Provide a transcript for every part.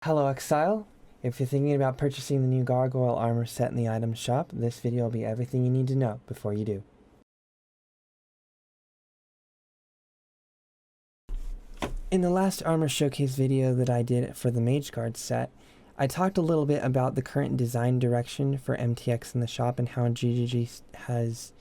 Hello Exile! If you're thinking about purchasing the new Gargoyle Armor set in the item shop, this video will be everything you need to know before you do. In the last armor showcase video that I did for the Mage Guard set, I talked a little bit about the current design direction for MTX in the shop and how GGG has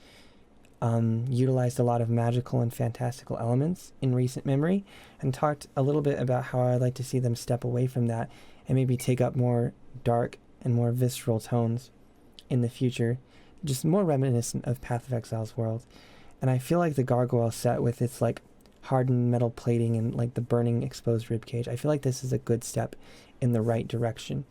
utilized a lot of magical and fantastical elements in recent memory, and talked a little bit about how I'd like to see them step away from that and maybe take up more dark and more visceral tones in the future, just more reminiscent of Path of Exile's world. And I feel like the Gargoyle set with its like hardened metal plating and like the burning exposed ribcage, I feel like this is a good step in the right direction.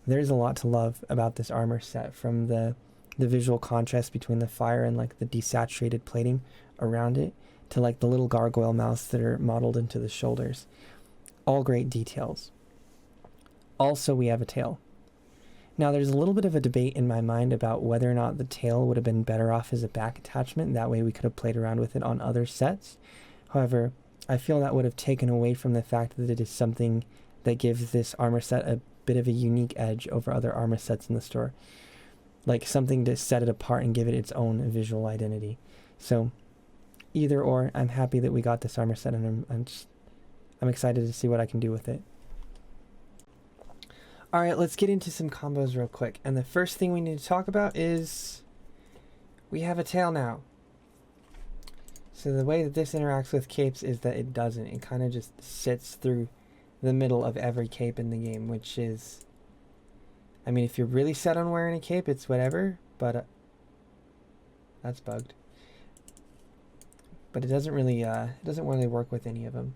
There's a lot to love about this armor set, from the visual contrast between the fire and like the desaturated plating around it, to like the little gargoyle mouths that are modeled into the shoulders. All great details. Also, we have a tail. Now, there's a little bit of a debate in my mind about whether or not the tail would have been better off as a back attachment. That way we could have played around with it on other sets. However, I feel that would have taken away from the fact that it is something that gives this armor set a bit of a unique edge over other armor sets in the store. Like something to set it apart and give it its own visual identity. So, either or, I'm happy that we got this armor set, and I'm excited to see what I can do with it. Alright, let's get into some combos real quick. And the first thing we need to talk about is we have a tail now. So the way that this interacts with capes is that it doesn't. It kind of just sits through the middle of every cape in the game, which is, I mean, if you're really set on wearing a cape, it's whatever, but that's bugged. But it doesn't really work with any of them.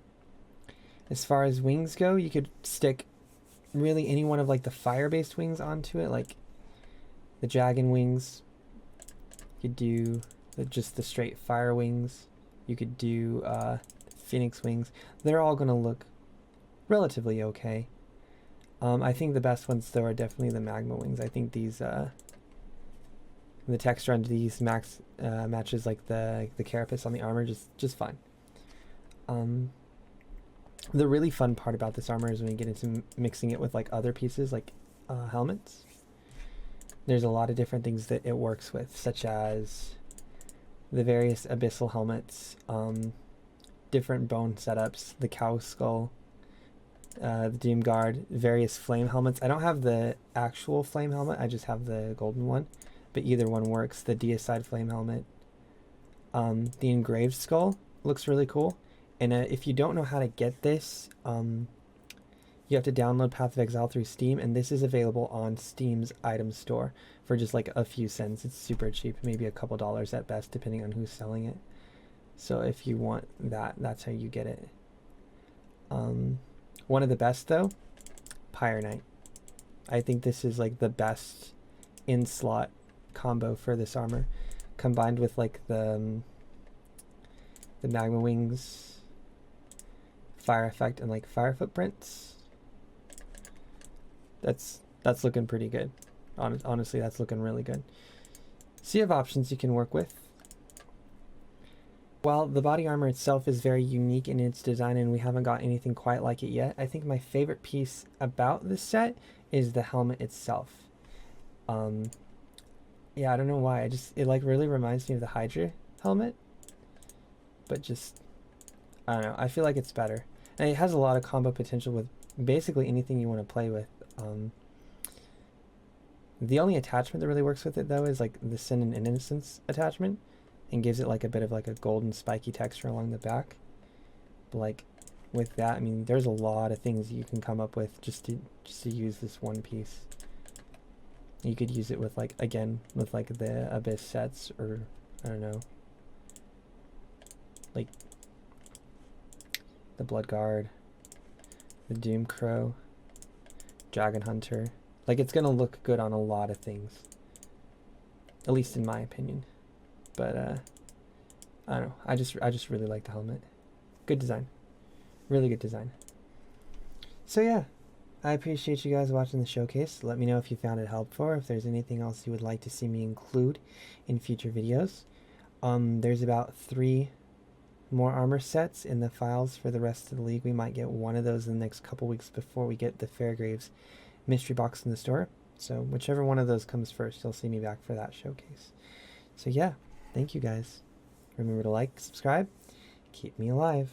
As far as wings go, you could stick really any one of like the fire-based wings onto it, like the dragon wings. You could do just the straight fire wings. You could do phoenix wings. They're all gonna look relatively okay. I think the best ones though are definitely the magma wings. I think these the texture on these matches like the carapace on the armor just fine. The really fun part about this armor is when you get into mixing it with like other pieces, like helmets. There's a lot of different things that it works with, such as the various abyssal helmets, different bone setups, the cow skull, the Doom Guard, various flame helmets. I don't have the actual flame helmet, I just have the golden one, but either one works. The deicide flame helmet. The engraved skull looks really cool. And if you don't know how to get this, you have to download Path of Exile through Steam, and this is available on Steam's item store for just like a few cents. It's super cheap, maybe a couple dollars at best, depending on who's selling it. So if you want that, that's how you get it. One of the best though, Pyre Knight. I think this is like the best in-slot combo for this armor, combined with like the magma wings, fire effect, and like fire footprints. That's looking pretty good. Honestly, that's looking really good. So you have options you can work with. While the body armor itself is very unique in its design and we haven't got anything quite like it yet, I think my favorite piece about this set is the helmet itself. Yeah, I don't know why. It like really reminds me of the Hydra helmet, but just, I don't know. I feel like it's better. And it has a lot of combo potential with basically anything you want to play with. The only attachment that really works with it though is like the Sin and Innocence attachment, and gives it like a bit of like a golden spiky texture along the back. But like with that, I mean, there's a lot of things you can come up with just to use this one piece. You could use it with like, again, with like the Abyss sets, or I don't know, like the Blood Guard, the Doom Crow, Dragon Hunter. Like, it's gonna look good on a lot of things, at least in my opinion. But I don't know. I just really like the helmet. Good design, really good design. So yeah, I appreciate you guys watching the showcase. Let me know if you found it helpful, or if there's anything else you would like to see me include in future videos. There's about 3 more armor sets in the files for the rest of the league. We might get one of those in the next couple weeks before we get the Fairgraves mystery box in the store. So whichever one of those comes first, you'll see me back for that showcase. So yeah, thank you guys. Remember to like, subscribe, keep me alive.